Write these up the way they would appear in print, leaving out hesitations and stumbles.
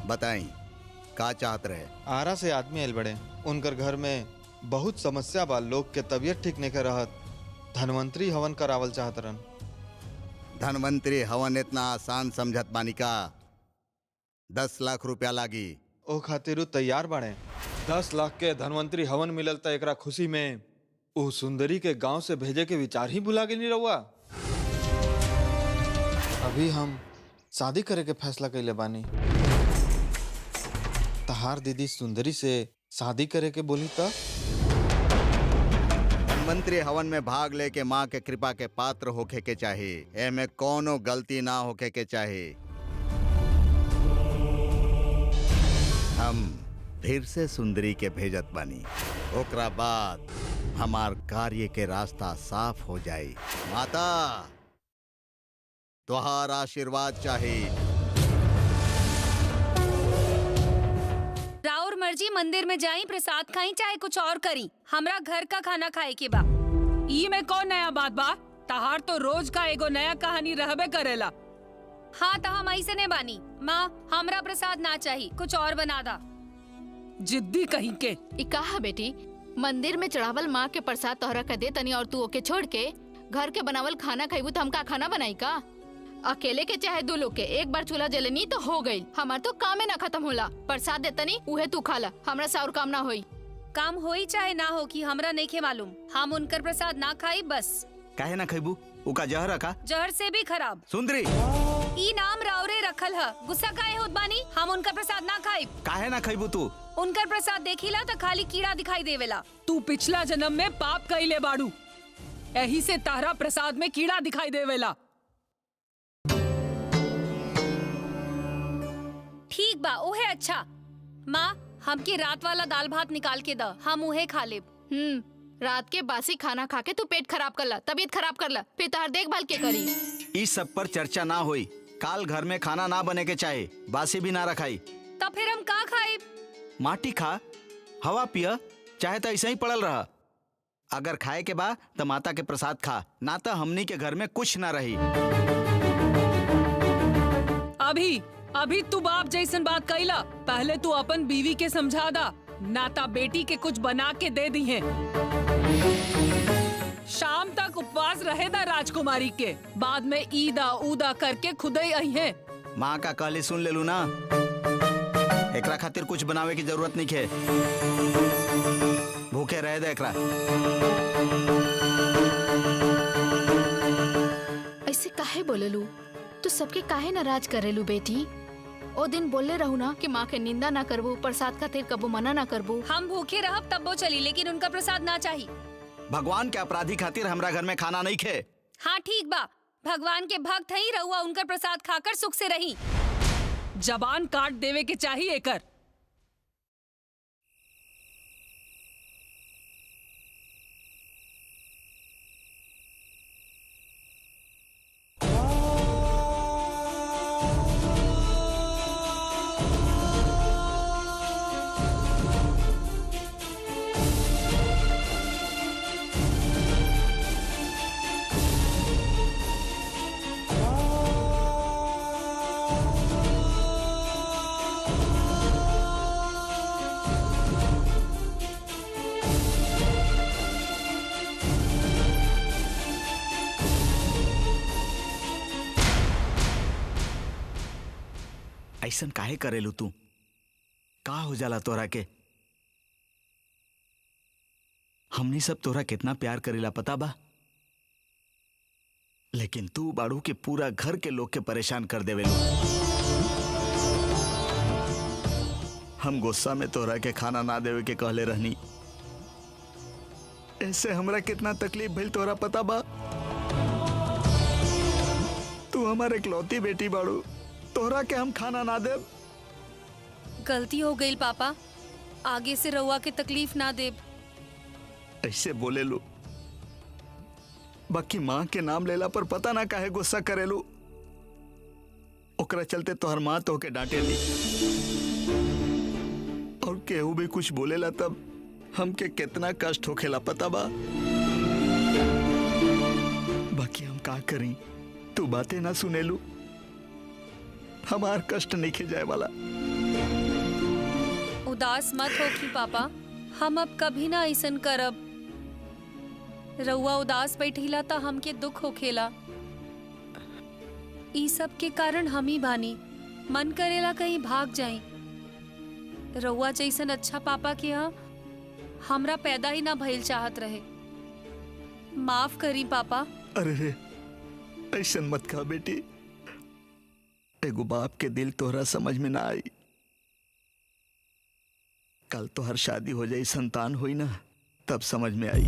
बताई का चाहत रहे? आरा से आदमी आयल बड़े, उनकर घर में बहुत समस्या बा, लोग के तबीयत ठीक नहीं कर रहत, धनवंतरी हवन करावल चाहत रहन। धनवंतरी हवन इतना आसान समझत बानी का? 10 लाख रुपया लागी। ओ खातिर उ तैयार बाड़े। 10 लाख के धनवंतरी हवन मिलल त एकरा खुशी में उ सुंदरी के गांव से भेजे के विचार ही भुला गेली रहुआ। अभी हम शादी करे के फैसला कैले बानी। तहार दीदी सुंदरी से शादी करे के बोली त धनवंतरी हवन में भाग लेके माँ के कृपा के पात्र होके के चाहिए। एमे कोनो गलती ना होके के चाहिए। हम फिर से सुंदरी के भेजत बानी, ओकरा बाद हमार कार्य के रास्ता साफ हो जाई। माता तुहार आशीर्वाद चाहिए। राउर मर्जी, मंदिर में जाई, प्रसाद खाई, चाहे कुछ और करी, हमरा घर का खाना खाए के बा। ई में कौन नया बात बा? तहार तो रोज का एगो नया कहानी रहबे करेला। हाँ तो हम ऐसे ने बानी। माँ हमरा प्रसाद ना चाहिए, कुछ और बना दा। जिद्दी कहीं के। कहा बेटी, मंदिर में चढ़ावल माँ के प्रसाद तोहरा के दे तनी और तू ओके छोड़ के घर के बनावल खाना खाइबू तो हम का खाना बनाई का? अकेले के चाहे दो लोग के एक बार चूल्हा जलनी तो हो गई। हमार तो कामे ना खत्म होला। प्रसाद देतनी उहे तू खाला, हमरा से और काम ना होई। काम होई चाहे ना हो कि हमरा नहीं खे मालूम। हम उनकर प्रसाद ना खाई बस। काहे ना खैबू? उका जहर का? जहर से भी खराब। सुंदरी ई नाम रावरे रखल है, गुस्सा काहे होत बानी? हम उनका प्रसाद ना खाई। काहे ना खैबू तू? उनकर प्रसाद देखिला तो खाली कीड़ा दिखाई देवेला। तू पिछला जन्म में पाप कइले बाड़ू, यही से तारा प्रसाद में कीड़ा दिखाई देवेला। ठीक बा, ओहे अच्छा। माँ हमके रात वाला दाल भात निकाल के द, हम उहे खा लेब। रात के बासी खाना खा के तू पेट खराब करला, तबीयत खराब करला, फिर तार देखभाल के करी। इस सब पर चर्चा ना होई। काल घर में खाना ना बने के चाहे, बासी भी ना रखाई। तब फिर हम का खाए? माटी खा, हवा पिया, चाहे तो ऐसा ही पड़ल रहा। अगर खाए के बा तो माता के प्रसाद खा, ना तो हमनी के घर में कुछ ना रही। अभी तू बाप जैसन बात कइला। पहले तू अपन बीवी के समझा दा, नाता बेटी के कुछ बना के दे दी है। शाम तक उपवास रहे दा राजकुमारी के, बाद में ईदा उदा करके खुद ही आई है। माँ का कहले सुन ले लू ना, एकरा खातिर कुछ बनावे की जरूरत नहीं है। भूखे रहे दे एकरा। ऐसे काहे बोलेलू? तू सबके काहे नाराज करेलू बेटी? ओ दिन बोले रहू ना कि माँ के निंदा ना करबू, प्रसाद खातिर कबू मना ना करबू। हम भूखे रहब तब वो चली, लेकिन उनका प्रसाद ना चाहिए। भगवान के अपराधी खातिर हमरा घर में खाना नहीं खे। हाँ ठीक बा, भगवान के भक्त ही रहुआ, उनका प्रसाद खाकर सुख से रही। जबान काट देवे के चाहिए कर। ऐसन काहे करेलू तू? का हो जाला तोरा के? हमनी सब तोरा कितना प्यार करेला पता बा, लेकिन तू बाड़ू के पूरा घर के लोग के परेशान कर देवेलू। हम गुस्सा में तोरा के खाना ना देवे के कहले रहनी, ऐसे हमरा कितना तकलीफ भइल तोरा पता बा? तू हमारे इकलौती बेटी बाड़ू, तोहरा के हम खाना ना देब। गलती हो गई पापा, आगे से रहुआ के तकलीफ ना देब। ऐसे बोले लो, बाकी माँ के नाम लेला पर पता ना काहे गुस्सा करेलू। ओकरा चलते तोहर माँ तो के डांटे ली, और केहू भी कुछ बोलेला तब हमके कितना कष्ट होखेला पता बा। बाकी हम का करी, तू बातें ना सुनेलू, हमार कष्ट नहीं जाए वाला। उदास मत हो कि पापा, हम अब कभी ना ऐसन करब। रउआ उदास बैठिला त हमके दुख होखेला। ई सब के कारण हम ही बानी। मन करेला कहीं भाग जाई। रउआ जैसन अच्छा पापा के यहाँ हमरा पैदा ही ना भइल चाहत रहे। माफ करी पापा। अरे रे, ऐसन मत कहा बेटी। एगो बाप के दिल तोहरा समझ में ना आई। कल तो हर शादी हो जाई, संतान हुई ना, तब समझ में आई।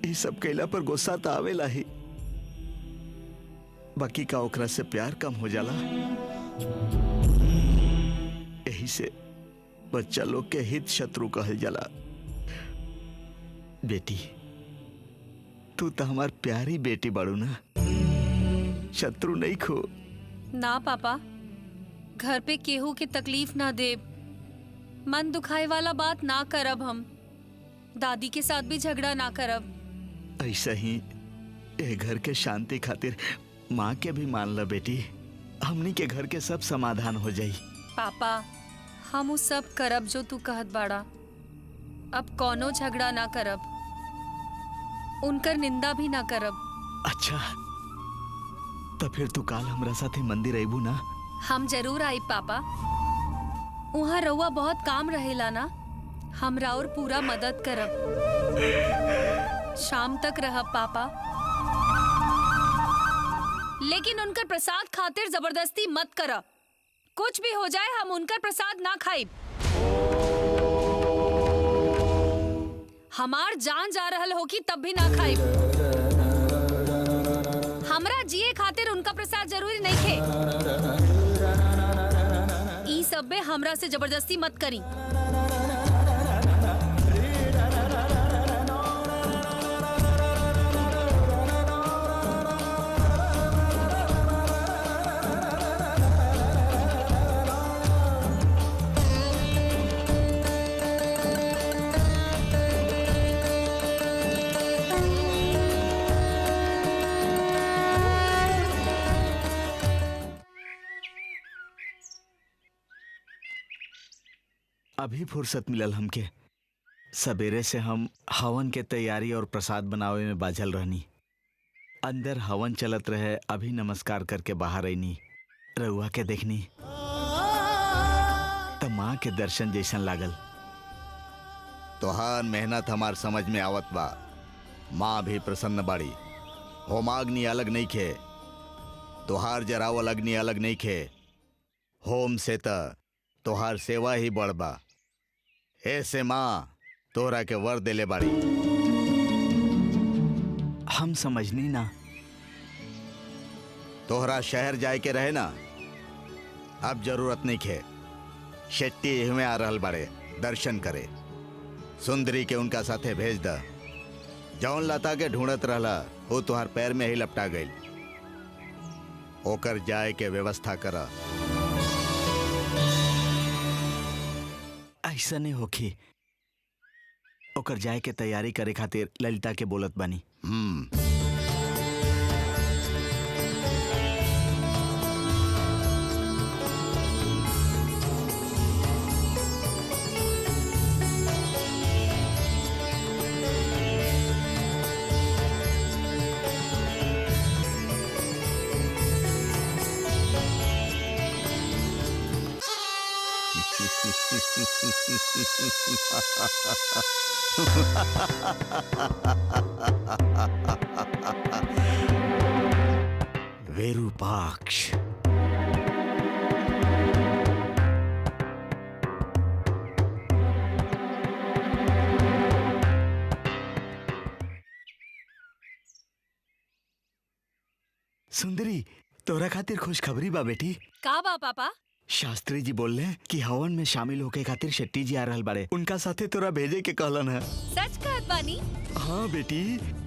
ये सब कैला पर गुस्सा तो आवेला ही, बाकी का ओकरा से प्यार कम हो जाला। यही से बच्चा लोग के हित शत्रु कहल जाला। बेटी, तू तो हमार प्यारी बेटी बाड़ू ना, शत्रु नहीं खो। ना पापा, घर पे केहू के तकलीफ ना दे। मन दुखाए वाला बात ना करब। हम दादी के साथ भी झगड़ा ना करब। ऐसा ही ए घर के शांति खातिर माँ के भी मान ला बेटी। हमनी के घर के सब समाधान हो जाई। पापा, हम उस सब करब जो तू कहत बाड़ा। अब कौनो झगड़ा ना करब, उनकर निंदा भी ना करब। अच्छा, तो फिर तू काल हमरा साथे मंदिर आईबू ना? हम जरूर आई पापा। वहाँ रउआ बहुत काम रहेला ना, हमरा और पूरा मदद करब। शाम तक रहब पापा, लेकिन उनकर प्रसाद खातिर जबरदस्ती मत करब। कुछ भी हो जाए, हम उनकर प्रसाद ना खाइब। हमार जान जा रहल हो कि तब भी ना खाइब। हमरा जिए खातिर उनका प्रसाद जरूरी नहीं खे। ई सब में हमरा से जबरदस्ती मत करी। अभी फुर्सत मिलल हमके। सवेरे से हम हवन के तैयारी और प्रसाद बनावे में बाझल रहनी। अंदर हवन चलत रहे, अभी नमस्कार करके बाहर आईनी, रउआ के देखनी तो माँ के दर्शन जैसन लागल। तोहार मेहनत हमार समझ में आवत बा। माँ भी प्रसन्न बाड़ी। होमाग्नि अलग नहीं खे, तोहार जरावल अग्नि अलग नहीं खे। होम से तोहार सेवा ही बड़ बा। ऐसे माँ तोहरा के वर देले बाड़ी। हम समझनी ना। तोहरा शहर जाए के रहे ना, अब जरूरत नहीं खे। शेट्टी में आ रहल बाड़े दर्शन करे। सुंदरी के उनका साथे भेज द। जौन लता के ढूंढत रहला वो तुहार पैर में ही लपटा गई। ओकर जाए के व्यवस्था करा। ऐसा नहीं होखी। ओकर जाए के तैयारी करे खातिर ललिता के बोलत बानी। विरूपाक्ष, सुंदरी, तोरा खातिर खुशखबरी बा बेटी। का बा पापा? शास्त्री जी बोल रहे कि हवन में शामिल होके खातिर शेट्टी जी आ रहल बाड़े। उनका साथे तोरा भेजे के कहलन है। सच कहत बानी? हाँ बेटी,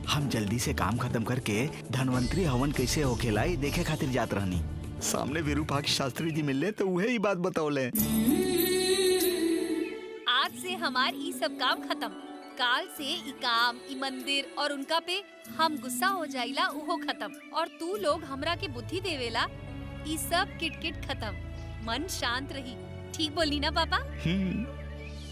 हम जल्दी से काम खत्म करके धनवंतरी हवन कैसे होखेला ई देखे खातिर जात रहनी। सामने विरूपाक्ष शास्त्री जी मिलले तो उहे ही बात बतौले। आज से हमार ई सब काम खत्म। काल से ई काम, ई मंदिर और उनका पे हम गुस्सा हो जाइला उहो खत्म। और तू लोग हमरा के बुद्धि देवेला, ई सब किटकिट खत्म। मन शांत रही, ठीक बोली ना पापा?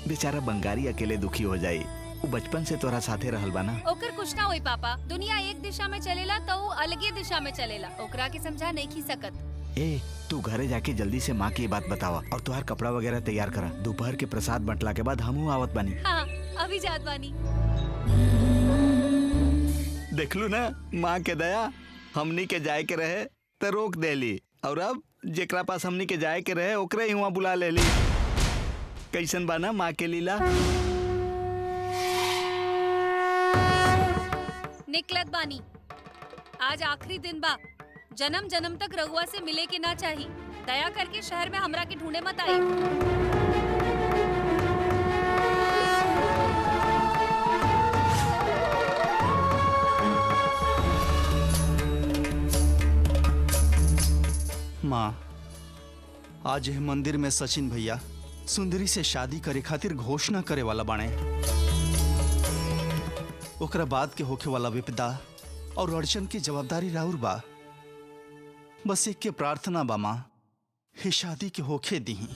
बेचारा बंगारी अकेले दुखी हो जाई। वो बचपन से तोरा साथे रहल बा ना। ओकर कुछ ना होई पापा। दुनिया एक दिशा में चलेला तो वो अलगे दिशा में चलेला। ओकरा के समझा नहीं खी सकत। ए तू घरे जाके जल्दी से माँ की ये बात बतावा और तुहार कपड़ा वगैरह तैयार करा। दोपहर के प्रसाद बंटला के बाद हमहू आवत बानी। हाँ अभी जात बानी। देख लू ना माँ के दया, हमनी के जाए के रहे तो रोक देली और अब जेकरा पास हमनी के जाए के रहे ओकरे ही वहाँ बुला लेली। कैसन बा ना माँ के लीला। निकलत बानी। आज आखिरी दिन बा। जन्म जन्म तक रघुआ से मिले के ना चाही। दया करके शहर में हमरा के ढूंढे मत आई। माँ, आज यह मंदिर में सचिन भैया सुंदरी से शादी करे खातिर घोषणा करे वाला बाणे। ओकरा बाद के होखे वाला विपदा और अड़चन की जवाबदारी राउर बा। बस एक के प्रार्थना बा माँ, ही शादी के होखे दीही।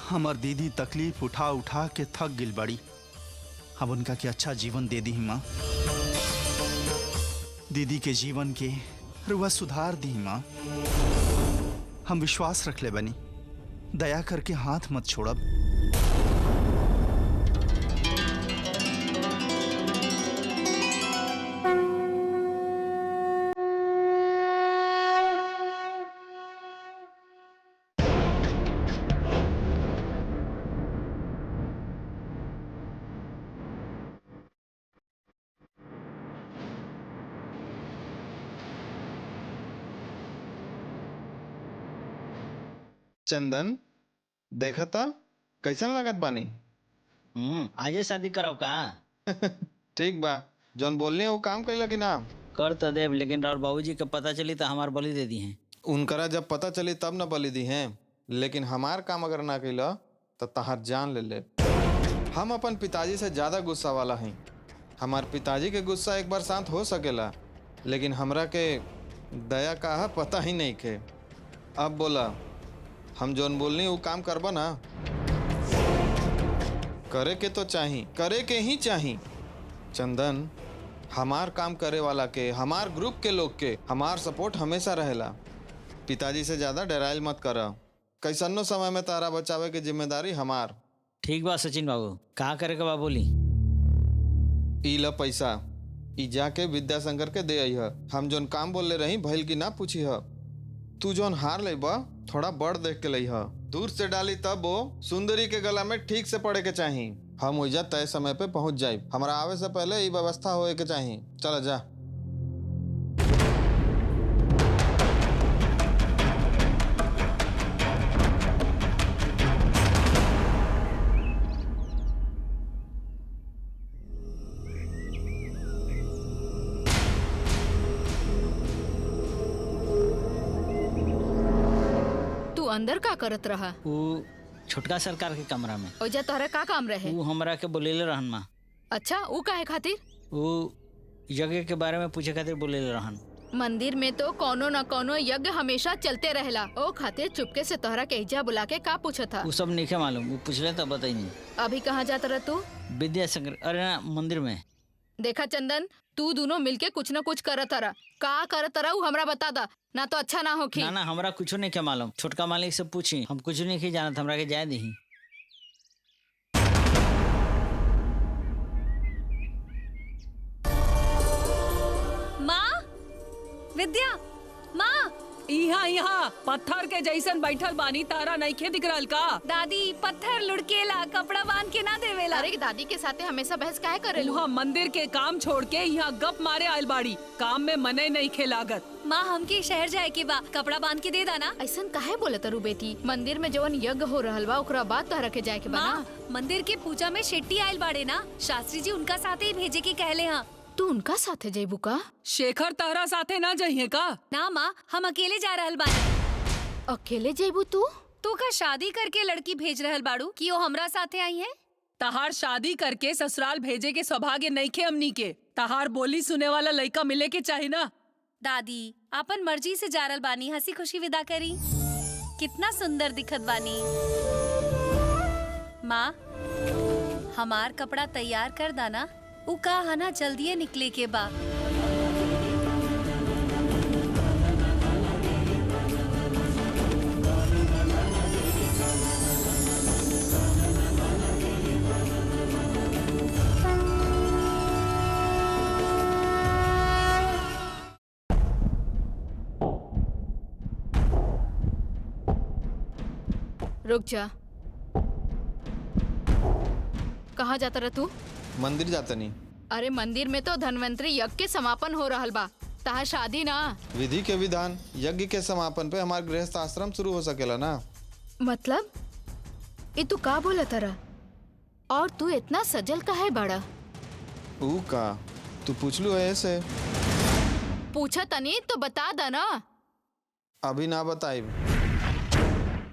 हमार दीदी तकलीफ उठा उठा के थक गिल बड़ी। अब उनका के अच्छा जीवन दे दी माँ। दीदी के जीवन के रुआ सुधार दी माँ। हम विश्वास रख ले बनी, दया करके हाथ मत छोड़ब। चंदन देखा था कैसन लागत बानी? आजे शादी कराओ का? ठीक बा, जौन बोलने वो काम कैला कि ना? कर तो देव, लेकिन और बाबूजी के पता चली तो हमार बलि दे दी हैं। उनकरा जब पता चली तब न बलि दी हैं, लेकिन हमार काम अगर ना कैला तो तहार जान ले ले। हम अपन पिताजी से ज्यादा गुस्सा वाला हैं। हमार पिताजी के गुस्सा एक बार शांत हो सकेला, लेकिन हमरा के दया का है पता ही नहीं के। अब बोला, हम जौन बोलनी वो काम करबा ना? करे के तो चाही, करे के ही चाही। चंदन, हमार काम करे वाला के, हमार ग्रुप के लोग के हमार सपोर्ट हमेशा रहेला। पिताजी से ज्यादा डराइल मत करा। कैसनो समय में तारा बचावे के जिम्मेदारी हमार। ठीक बा सचिन बाबू, कहाँ करे के बा बोली? ई ला पैसा, ई जाके विद्याशंकर के दे आई है। हम जौन काम बोल ले रही भइल की ना पूछी है। तू जौन हार ले बा थोड़ा बड़ देख के लई है। दूर से डाली तब वो सुंदरी के गला में ठीक से पड़े के चाही। हम ओइजा तय समय पे पहुंच जाए। हमारा आवे से पहले ये व्यवस्था होए के चाही। चल जा। अंदर का करत रहा? वो छोटका सरकार के कमरा में। ओजा तोहरा का काम रहे? वो हमरा के बोलेले रहन माँ। अच्छा, वो काहे खातिर? वो यज्ञ के बारे में पूछे खातिर बोलेले रहन। मंदिर में तो कोनो न कोनो यज्ञ हमेशा चलते रहेला। ओ खातिर चुपके से तोहरा के इजा बुला के का पूछा था? वो सब नहीं मालूम, वो पूछले तो बताई नहीं। अभी कहाँ जाता रह तू? विद्याशंकर, अरे ना मंदिर में। देखा चंदन, तू दोनों मिलके कुछ न कुछ करत रहा। का करत रहा वो हमरा बता दा, ना तो अच्छा ना होखी। ना हमरा कुछ नहीं क्या मालूम। छोटका मालिक से पूछी, हम कुछ नहीं जानत, हमरा के जाए दी। माँ, विद्या, माँ। यहाँ पत्थर के जैसन बैठल बानी, तारा नइखे दिख रहल का? दादी पत्थर लुढ़केला, कपड़ा बांध के ना देवेला। अरे दादी के साथे हमेशा बहस काहे करेलू? वहाँ मंदिर के काम छोड़ के यहाँ गप मारे आयल बाड़ी। काम में मने नहीं खेलागत। माँ, हमके शहर जाए के बा, कपड़ा बांध के दे दाना। ऐसन काहे बोलत रू बेटी? मंदिर में जवन यज्ञ हो रहल बा ओकरा बाद तोहरा के जाए के बा ना? मंदिर के पूजा में शेट्टी आयल बाड़े ना, शास्त्री जी उनका साथे ही भेजे के कहले हाँ। तू उनका साथे जेबू का? शेखर तारा साथे ना जाइए का? ना माँ, हम अकेले जा रहल बानी। अकेले जेबू तू? तू का शादी करके लड़की भेज रहल बाड़ू कि वो हमरा साथे आई है? तहार शादी करके ससुराल भेजे के सौभाग्य नइखे हमनी के। तहार बोली सुने वाला लड़का मिले के चाही ना। दादी अपन मर्जी से जा रहल बानी, हंसी खुशी विदा करी। कितना सुंदर दिखत बानी। माँ, हमार कपड़ा तैयार कर दाना। उ का है ना, जल्दिए निकले के बा। रुक जा। कहाँ जाता रह तू? मंदिर जाता नहीं। अरे मंदिर में तो धन्वंतरी यज्ञ के समापन हो रहल बा, तहार शादी ना। विधि के विधान यज्ञ के समापन पे हमार गृहस्थ आश्रम शुरू हो सकेला ना। मतलब ये तू का बोला तरा? और तू इतना सजल काहे बड़ा? ऊ का तू पूछलू है ऐसे? पूछा तनी तो बता दा ना। अभी ना बताई।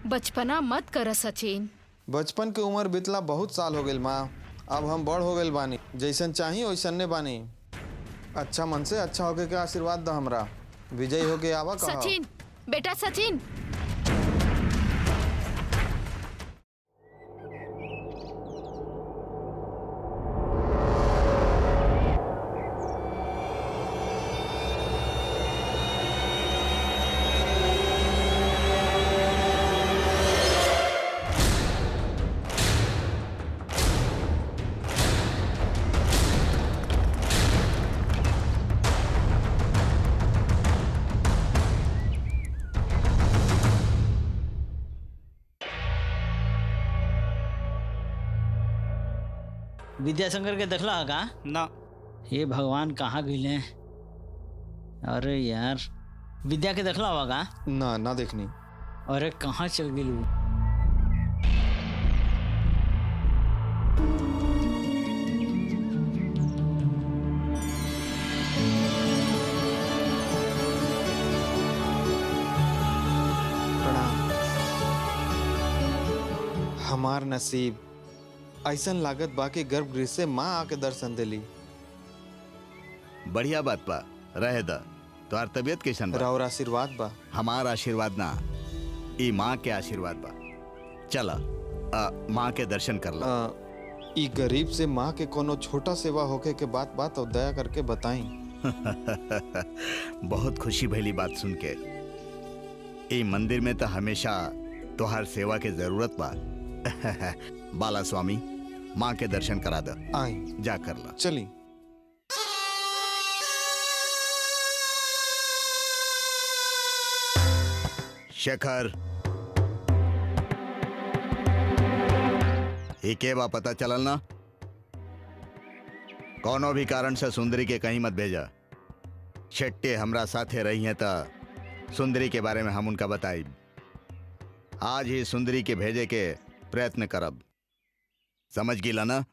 बचपना मत कर सचिन। बचपन के उम्र बीतला बहुत साल हो गइल माँ। अब हम बड़ हो गइल बानी, जैसन चाही वैसन ने बानी। अच्छा मन से अच्छा होके के आशीर्वाद द हमरा। विजय होके आवा कहा। सचिन, बेटा सचिन। विद्याशंकर के देखला का ना। ये भगवान कहाँ गए? अरे यार, विद्या के देखला हुआ का? ना ना देखनी। अरे कहाँ चल गई? हमार नसीब ऐसन लागत बा कि गर्भगृह से माँ आके दर्शन दिली। बढ़िया बात बा, रहे दा। तोहार तबीयत कैसन बा? और आशीर्वाद बा। हमार आशीर्वाद ना, ई माँ के आशीर्वाद बा। चला माँ के दर्शन कर ला। ई गरीब से माँ के कोनो छोटा सेवा होके के बात और दया करके बताई। बहुत खुशी भइली बात सुन के। ई मंदिर में तो हमेशा तोहार सेवा के जरूरत बा। बाला स्वामी, माँ के दर्शन करा दे। आई जा कर ला। चली। शेखर, ये के बा पता चलल ना? कोनो भी कारण से सुंदरी के कहीं मत भेजा। शेट्टे हमरा साथे रही हैं तो सुंदरी के बारे में हम उनका बताई। आज ही सुंदरी के भेजे के प्रयत्न करब। समझ गिला ना?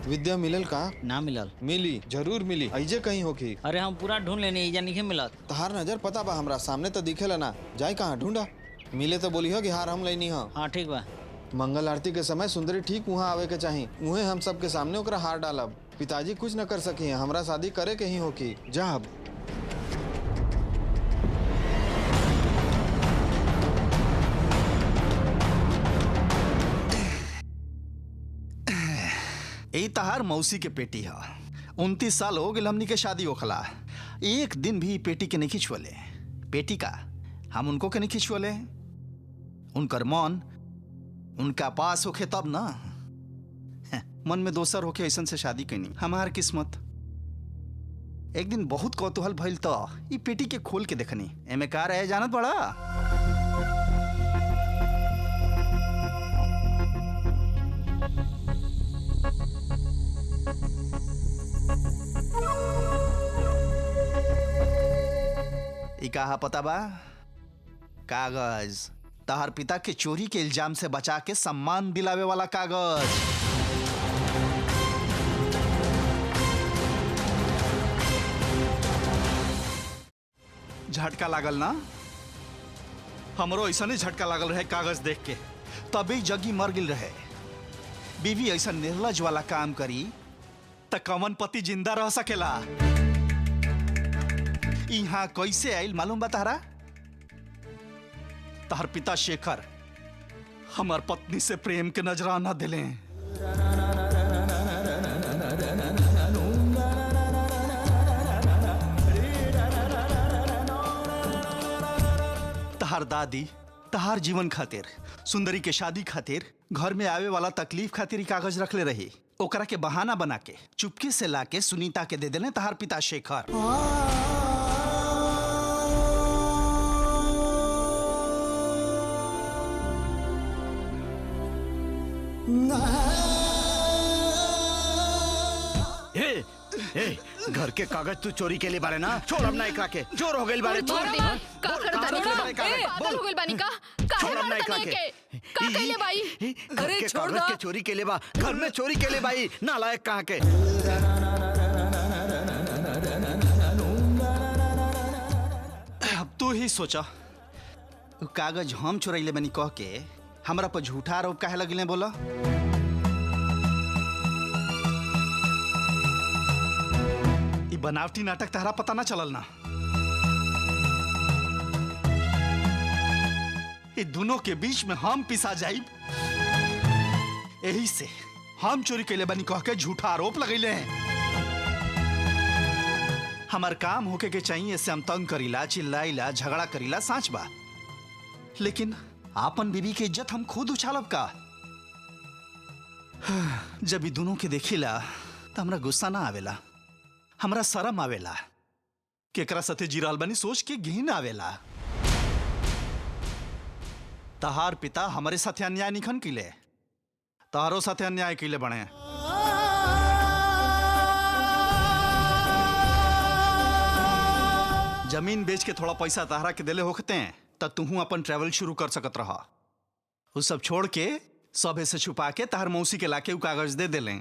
विद्या मिलल का? ना मिलल। मिली, जरूर मिली। ऐजे कहीं होगी। अरे हम पूरा ढूंढ लेने, इजा नहीं मिलत। तहार नजर पता बा हमरा, सामने तो दिखेला ना। जाए कहाँ ढूंढा? मिले तो बोली हो कि हार हम लेनी हो। हाँ ठीक बा। मंगल आरती के समय सुंदरी ठीक वहाँ आवे के चाही। उहे हम सबके सामने ओकरा हार डालब। पिताजी कुछ न कर सकी हैं, हमरा शादी करे के ही होगी। जा अब। यही तहार मौसी के पेटी है। 29 साल हो गए हमनी के शादी होखला। एक दिन भी पेटी के नहीं खिंचवले। पेटी का हम उनको के नहीं खिंचवले। उनकर मन उनका पास होखे तब ना। मन में दोसर होके ऐसन से शादी कैनी। हमार किस्मत। एक दिन बहुत कौतूहल भइल तो ये पेटी के खोल के देखनी। एमे का रहे जानत बड़ा? कहा पता बा? कागज। तहार पिता के चोरी के इल्जाम से बचा के सम्मान दिलावे वाला कागज। झटका लागल ना? हमरो ऐसा नहीं झटका लागल रहे कागज देख के, तभी जगी मर गिल रहे। बीवी ऐसा निर्लज वाला काम करी त कवन पति जिंदा रह सकेला? यहाँ कैसे आयल मालूम बा तारा? तार पिता शेखर हमार पत्नी से प्रेम के नजराना दिले। तहार दादी तहार जीवन खातिर, सुंदरी के शादी खातिर, घर में आवे वाला तकलीफ खातिर ही कागज रख ले रही। ओकरा के बहाना बना के चुपके से लाके सुनीता के दे देने तहार पिता शेखर। ए, घर के कागज तू चोरी के लिए बारे ना? छोड़ अपना एकरा के, चोर हो गइल बारे। छोड़ का करता नहीं पागल हो गइल बानी का? छोड़ अपना एकरा के। का कहले भाई? अरे छोड़ दो। के चोरी के लिए बा, घर में चोरी के लिए भाई, नालायक कहाँ के। अब तू ही सोचा, कागज हम चुरैले बनी कह के हमरा पर झूठा आरोप काहे लगिले बोला? बनावटी नाटक तारा पता ना चलल ना? ये दोनों के बीच में हम पिसा जाइब, यही से हम चोरी कैले बनी कह के झूठा आरोप लगैले हैं। हमार काम होके के चाहिए से हम तंग करीला, चिल्लाइला, झगड़ा करीला, सांच बा। लेकिन आपन बीबी के इज्जत हम खुद उछालब का? जब ये दोनों के देखिला तो हमरा गुस्सा ना आवेला, हमरा शरम आवेला, केकरा साथे जिराल बनी सोच के घिन आवेला। तहार पिता हमारे साथे अन्याय निखन किले, तहारो साथे अन्याय किले बने। जमीन बेच के थोड़ा पैसा तहरा के देले होखते हैं त तू अपन ट्रैवल शुरू कर सकत रहा। वो सब छोड़ के सबे से छुपा के तहर मौसी के लाके उ कागज दे देले।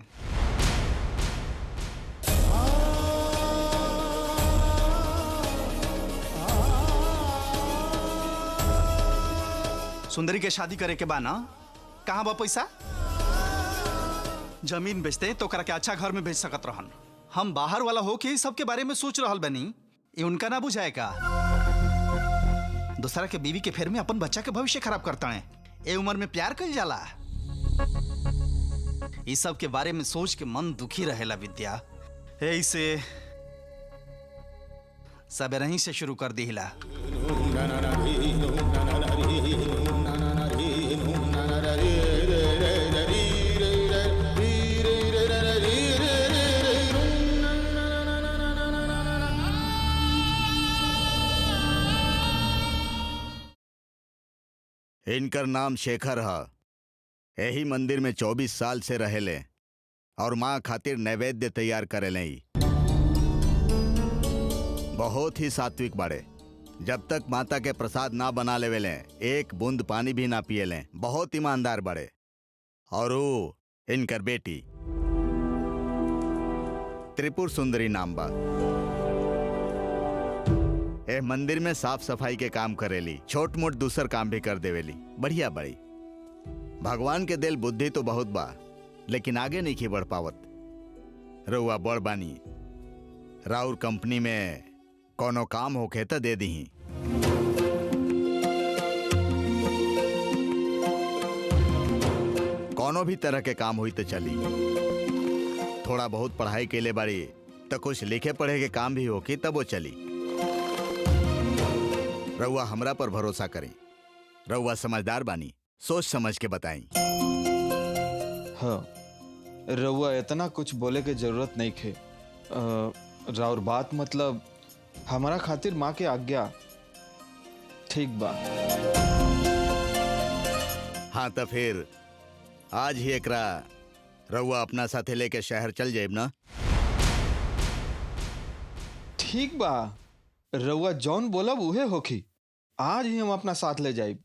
सुंदरी के शादी करे के बा ना? कहाँ बा पैसा? जमीन बेचते तो करा के अच्छा घर में बेच सकत रहन। हम बाहर वाला हो के सबके बारे में सोच रहल बनी, ये उनका ना बुझाएगा। दूसरा के बीवी के फेर में अपन बच्चा के भविष्य खराब करता है। ए उम्र में प्यार कल जाला। इस सब के बारे में सोच के मन दुखी रहेला विद्या। ऐसे सबेरे ही से शुरू कर दी हिला। इनकर नाम शेखर है। यही मंदिर में 24 साल से रहेले और माँ खातिर नैवेद्य तैयार करेले। बहुत ही सात्विक बाड़े। जब तक माता के प्रसाद ना बना लेवेले एक बूंद पानी भी ना पिएले। बहुत ईमानदार बाड़े। और वो इनकर बेटी त्रिपुर सुंदरी नाम बा। ए मंदिर में साफ सफाई के काम करेली, छोट मोट दूसर काम भी कर देवेली। बढ़िया बड़ी। भगवान के दिल बुद्धि तो बहुत बा, लेकिन आगे नहीं की बढ़ पावत। रउआ बड़ बानी, राउर कंपनी में कोनो काम होखे तो दे दी। कोनो भी तरह के काम हुई तो चली। थोड़ा बहुत पढ़ाई के लिए बाड़ी तो कुछ लिखे पढ़े के काम भी होगी तब वो चली। रउआ हमरा पर भरोसा करें। रउआ समझदार बानी, सोच समझ के बताई। हाँ, रउआ इतना कुछ बोले के जरूरत नहीं खे। राउर बात मतलब हमारा खातिर माँ के आज्ञा ठीक बा। हाँ तो फिर आज ही एकरा रउआ अपना साथे लेके शहर चल जाइब ना? ठीक बा, रउआ जौन बोलब उहे होखी। आज ही हम अपना साथ ले जाइब।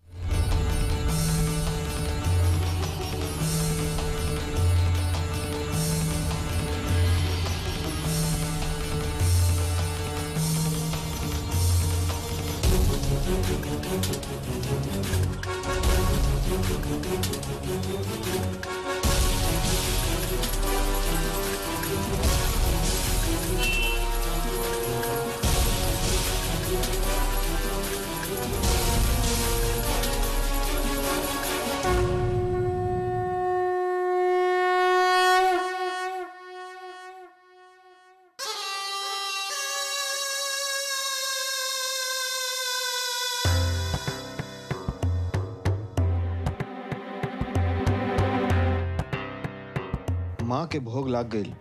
माँ के भोग लाग गई।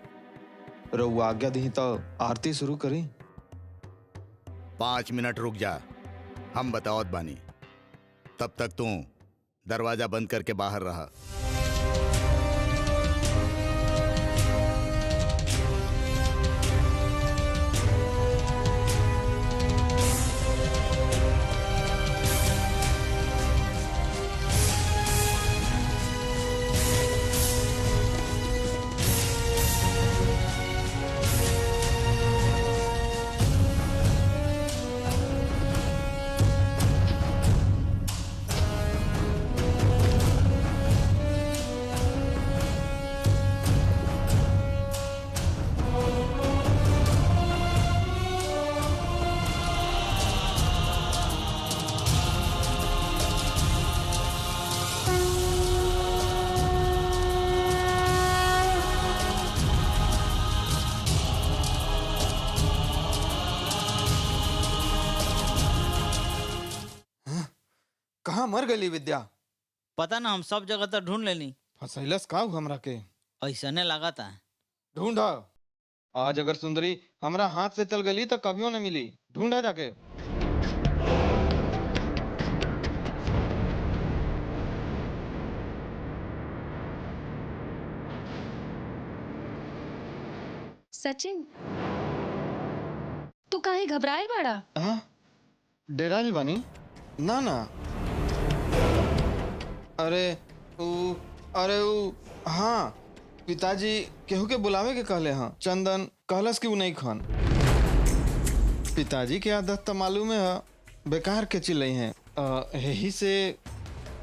रउआ आज्ञा दी तो आरती शुरू करी। 5 मिनट रुक जा, हम बतावत बानी। तब तक तू दरवाजा बंद करके बाहर रहा। कहाँ मर गई विद्या? पता ना, हम सब जगह तो ढूंढ लेनी, फसैलस का हमरा के ऐसने लगा था। ढूंढा। आज अगर सुंदरी हमरा हाथ से चल गई तो कभियो न मिली। ढूंढा जाके। सचिन, तू काहे घबराए बाड़ा? हाँ, डेराइल बानी? ना ना, अरे हाँ, पिताजी केहू के बुलावे के कहले हाँ। चंदन कहलस कि उ नहीं खान। पिताजी के आदत तो मालूम है, बेकार के चिल्लाई हैं। यही से।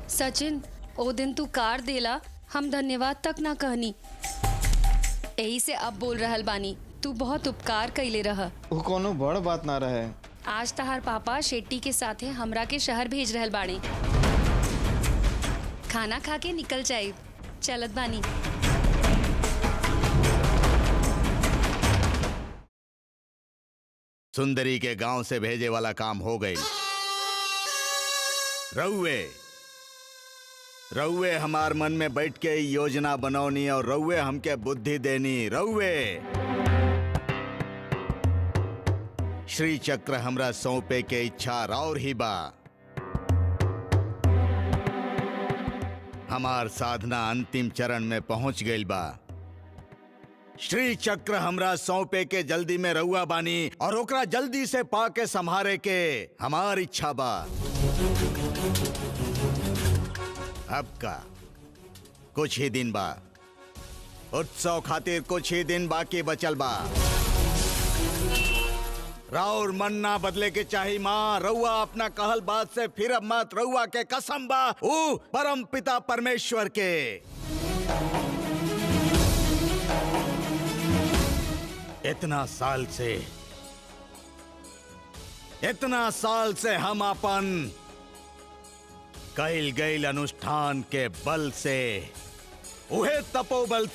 सचिन, ओ दिन तू कार देला, हम धन्यवाद तक ना कहनी। यही से अब बोल रहल बानी, तू बहुत उपकार कइले रहा। वो कोनो बड़ बात ना रहे। आज तहार पापा शेट्टी के साथे हमरा के शहर भेज रहल बाड़े। खाना खा के निकल जाए। चलत बानी। सुंदरी के गांव से भेजे वाला काम हो गई। रउए हमार मन में बैठ के योजना बनौनी और रउए हमके बुद्धि देनी। रउए श्री चक्र हमरा सौंपे के इच्छा राउर ही बा। हमार साधना अंतिम चरण में पहुंच गई बा। श्री चक्र हमरा सौंपे के जल्दी में रउआ बानी और ओकरा जल्दी से पाके संभारे के हमार इच्छा बा। अब का कुछ ही दिन बा, उत्सव खातिर कुछ ही दिन बाकी बचल बा। राउर मन ना बदले के चाही माँ। रउआ अपना कहल बात से फिर अब मत। रउआ के कसम बा ऊ परम पिता परमेश्वर के। इतना साल से हम अपन कइल गइल अनुष्ठान के बल से, उहे तपोबल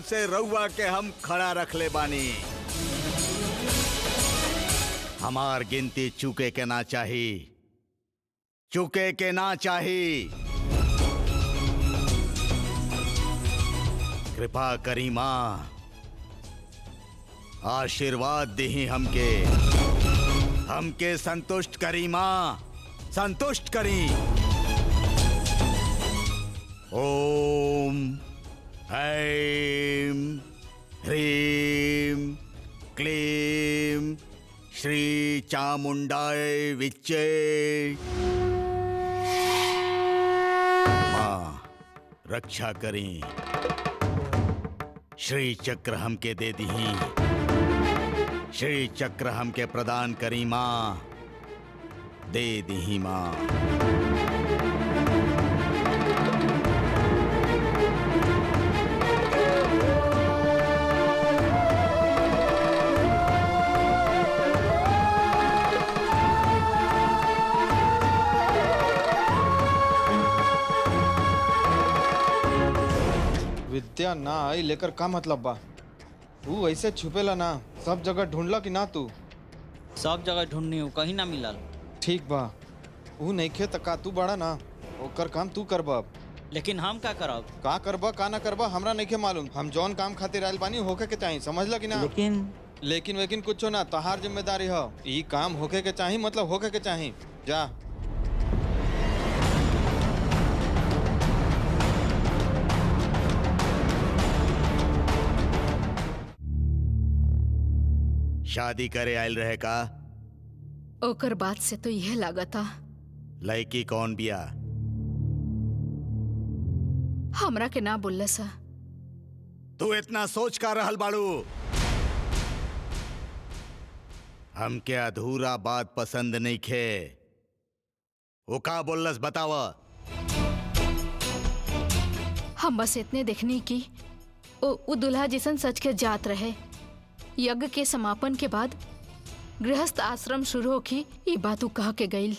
से रउआ के हम खड़ा रख ले बानी। हमार गिनती चूके के ना चाही। कृपा करी माँ, आशीर्वाद दी हमके संतुष्ट करी माँ, संतुष्ट करी। ओम ऐं ह्रीं क्लीं चामुंडाए विच्चे। माँ रक्षा करें, श्री चक्र हमके दे दीहीं, श्री चक्र हमके प्रदान करी माँ, दे दीहीं माँ। विद्या ना आई लेकर का मतलब बा? तू ऐसे छुपेला ना, सब जगह ढूंढला कि ना तू? सब जगह ढूंढनी हो, कहीं ना मिलल। ठीक बा, तू नहीं खे त का तू बड़ा ना, ओकर काम तू करबा। लेकिन हम का करब? का करबा का ना करबा हमरा नहीं के मालूम। हम जौन काम खातिर आयल बानी होके के चाहिए, समझला कि ना? लेकिन वेकिन कुछो ना, तहार जिम्मेदारी है। ई काम होके के चाहिए मतलब होके के चाहिए। जा। शादी करे आयल रहे का? ओकर बात से तो यह लागता। लड़की कौन बिया? हमरा के ना बोलला सा। तू इतना सोच का रहल बाड़ू? हमके अधूरा बात पसंद नहीं खे। वो का बोललस बतावा। हम बस इतने देखनी की वो दुल्हा जैसन सच के जात रहे। यज्ञ के समापन के बाद गृहस्थ आश्रम शुरू होखी, ये बात उ कह के गईल।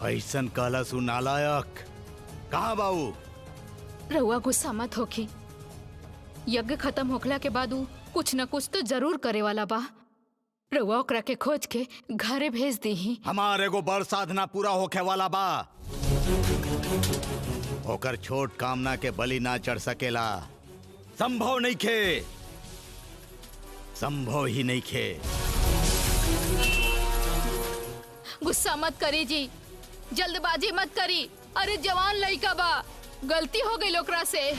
ऐसन कहला सु नालायक। कहाँ बाऊ? रहुआ गुस्सा मत होखी। यज्ञ खत्म होखला के बाद उ कुछ न कुछ तो जरूर करे वाला बा। रहुआ ओकरा के खोज के घरे भेज दी। हमारे को बड़ साधना पूरा होखे वाला बा। ओकर छोट कामना के बलि ना चढ़ सकेला। संभव नहीं खे, संभव ही नहीं खे। गुस्सा मत करी जी, जल्दबाजी मत करी। अरे जवान लड़का बा, गलती हो गई ओकरा से।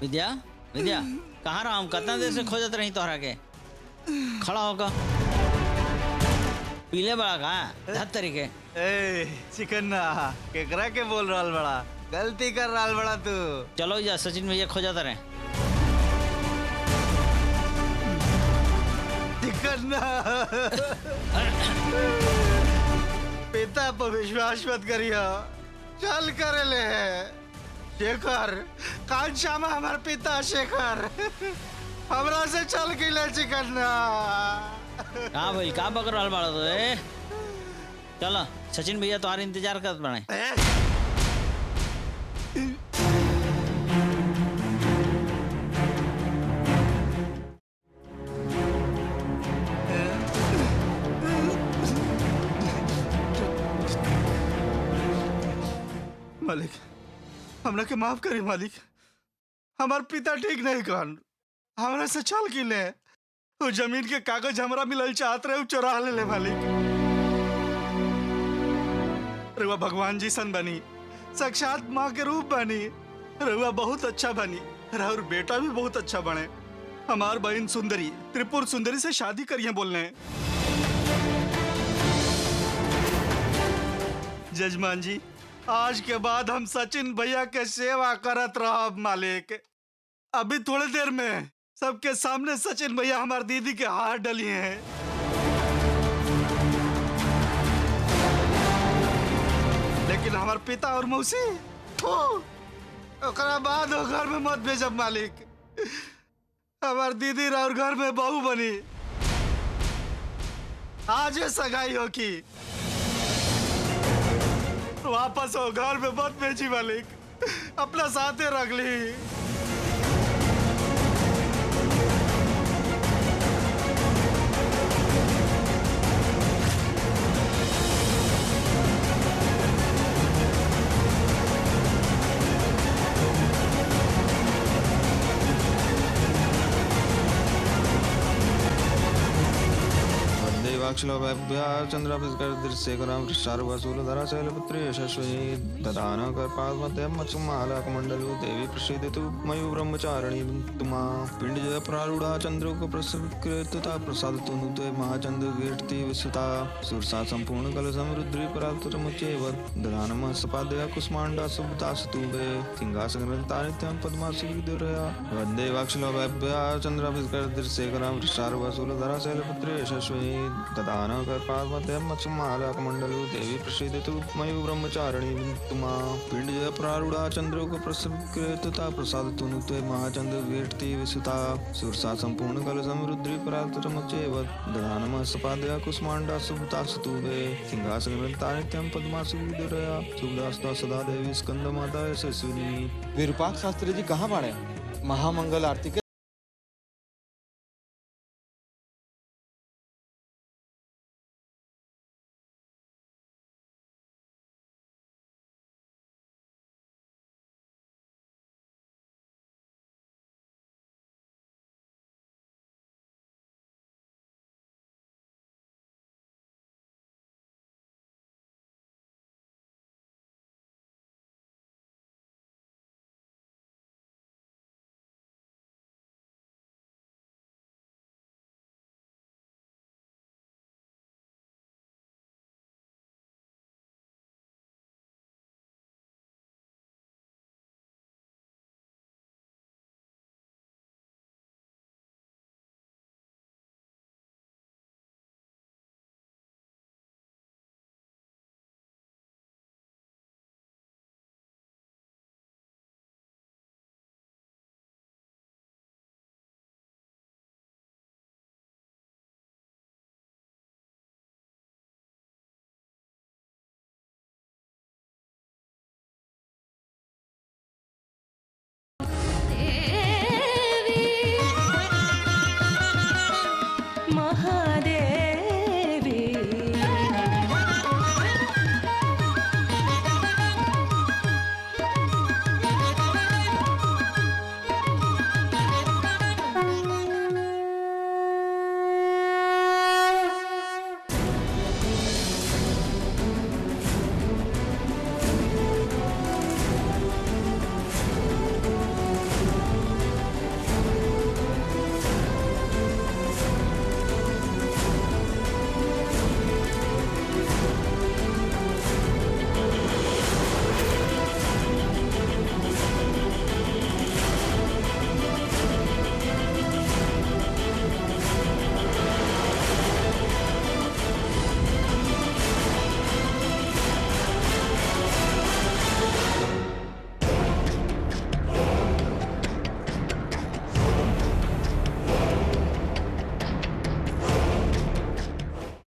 विद्या, विद्या कहाँ रहा? हम कितना देर से खोजत रही तोहरा के। खड़ा होगा, पीले बड़ा कहाँ धत तरीके। ए चिकन्ना, केकरा के बोल रहल बड़ा? गलती कर रहल बड़ा तू। चलो जा, सचिन भैया खोजत रहे। चिकन्ना, पिता पर विश्वास मत करियो, चल करे ले। शेखर, कान श्यामा हमार पिता शेखर, हमरा से चल के ले चिकन्ना। कहाँ भाई, कहाँ पकड़ रहल बड़ा तो? चलो, सचिन भैया तुम्हारे इंतजार करत बने। मालिक, हमरा के माफ करी मालिक। हमार पिता ठीक नहीं कहन, हमरा से चल के ले। वो जमीन के कागज हमरा मिलल चाहत रहे, चुरा ले मालिक। रउआ भगवान जी सन बनी, साक्षात माँ के रूप बनी। रउआ बहुत अच्छा बनी, और बेटा भी बहुत अच्छा बने। हमार बहन सुंदरी, त्रिपुर सुंदरी से शादी करिए बोलने। जजमान जी, आज के बाद हम सचिन भैया के सेवा करत रहब मालिक। अभी थोड़ी देर में सबके सामने सचिन भैया हमार दीदी के हाथ डली हैं। लेकिन हमार पिता और मौसी, ओकरा बाद वो घर में मत भेजब मालिक। हमार दीदी और घर में बहू बनी, आज सगाई हो की। वापस हो घर में मत भेजी मालिक, अपना साथे रख ली। वन्देवाक्षलभ्या चन्द्राभिष्करदृश्यकरां वृषारुवसूलधरा शैलपुत्री यशस्वी ददान कर्पात्मत्यं मत्सुमालकमण्डलो देवी प्रसीदतु मयु ब्रह्मचारिणी तुमा पिण्डजय प्रारूढ़ा चन्द्रोकप्रसकृता प्रसादतु नुते महाचन्द्रकीर्ति विश्रुता सुरसा सम्पूर्ण कल समरुद्री परात्तरमुच्चैव ददानम सपादया कुष्माण्डा सुभतास्तुभे सिंहासनग्रन्था नित्यं पद्मासुविदुरया वन्दे वाक्षलभ्या चन्द्राभिष्करदृश्यकरां वृषारुवसूलधरा शैलपुत्री यशस्वी ददान कर्पात्मत्यं मत्सुमालकमण्डलो देवी प्रसीदतु मयु ब्रह्मचारिणी तुमा पिण्डजय प्रारूढ़ा चन्द्रोकप्रसकृता प्रसादतु नुते महाचन्द्रकीर्ति विश्रुता सुरसा सम्पूर्ण कल समरुद्री परात्तरमुच्चैव ददानम सपादया कुष्माण्डा सुभतास्तुभे सिंहासनग्रन्था नित्यं पद्मासुविदुरया शुभदास्ता सदा देवी स्कंदमाता यशस्विनी। विरूपाक्ष शास्त्री जी कहाँ बाड़े? महामंगल आरती के